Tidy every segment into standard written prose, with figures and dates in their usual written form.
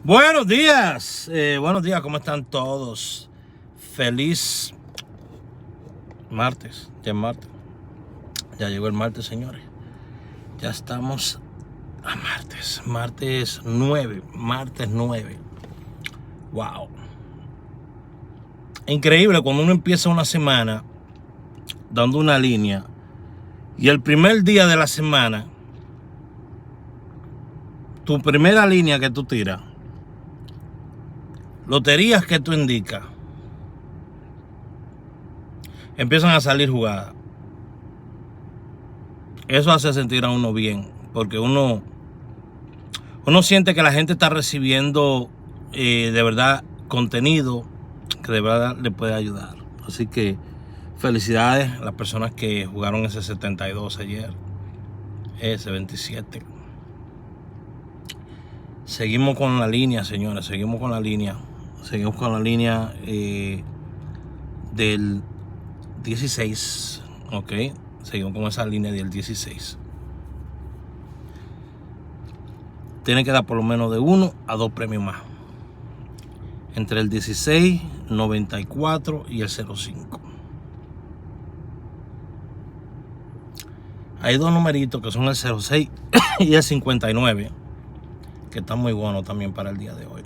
Buenos días, ¿cómo están todos? Feliz martes, ya es martes, ya llegó el martes, señores. Ya estamos a martes 9. Wow. Increíble cuando uno empieza una semana dando una línea y el primer día de la semana, tu primera línea que tú tiras, loterías que tú indicas, empiezan a salir jugadas. Eso hace sentir a uno bien, porque uno siente que la gente está recibiendo de verdad contenido que de verdad le puede ayudar. Así que felicidades a las personas que jugaron ese 72 ayer, ese 27. Seguimos con la línea, señores, seguimos con la línea del 16, ok, seguimos con esa línea del 16. Tiene que dar por lo menos de 1 a 2 premios más, entre el 16, 94 y el 05. Hay dos numeritos que son el 06 y el 59, que están muy buenos también para el día de hoy,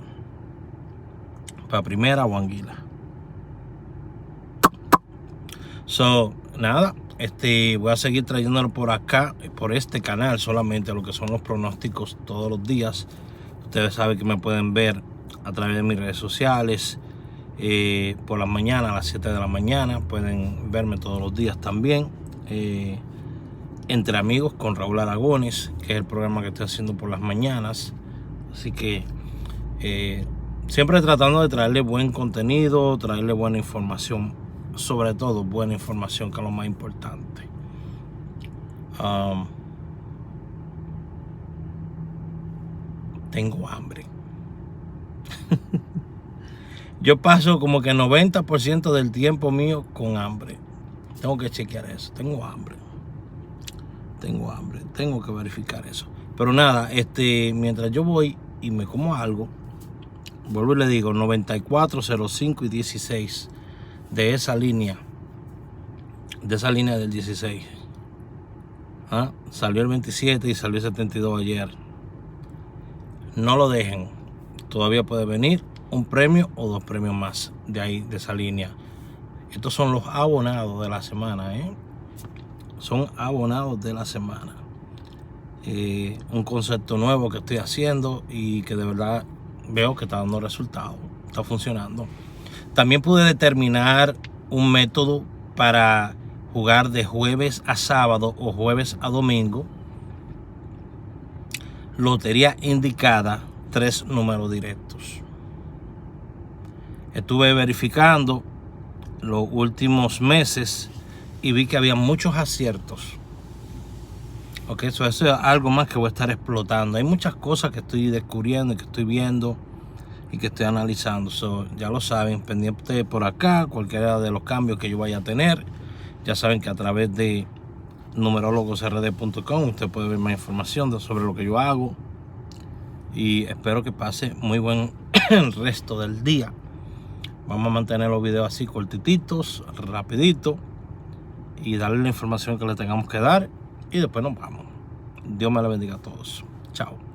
para primera o anguila. Nada, voy a seguir trayéndolo por acá, por este canal, solamente lo que son los pronósticos todos los días. Ustedes saben que me pueden ver a través de mis redes sociales, por la mañana a las 7 de la mañana. Pueden verme todos los días también, Entre Amigos con Raúl Aragones, que es el programa que estoy haciendo por las mañanas. Así que siempre tratando de traerle buen contenido, traerle buena información, sobre todo buena información, que es lo más importante. Tengo hambre. Yo paso como que 90% del tiempo mío con hambre. Tengo que chequear eso. Tengo hambre, tengo que verificar eso. Pero nada, mientras yo voy y me como algo, vuelvo y le digo, 94, 05 y 16 de esa línea del 16. Salió el 27 y salió el 72 ayer. No lo dejen, todavía puede venir un premio o 2 premios más de ahí, de esa línea. Estos son los abonados de la semana, son abonados de la semana. Un concepto nuevo que estoy haciendo y que de verdad veo que está dando resultados, está funcionando. También pude determinar un método para jugar de jueves a sábado o jueves a domingo. Lotería indicada, 3 números directos. Estuve verificando los últimos meses y vi que había muchos aciertos. Ok, eso es algo más que voy a estar explotando. Hay muchas cosas que estoy descubriendo y que estoy viendo y que estoy analizando. Ya lo saben, pendiente por acá, cualquiera de los cambios que yo vaya a tener. Ya saben que a través de numerologosrd.com usted puede ver más información sobre lo que yo hago. Y espero que pase muy buen el resto del día. Vamos a mantener los videos así cortititos, rapidito, y darle la información que le tengamos que dar, y después nos vamos. Dios me la bendiga a todos. Chao.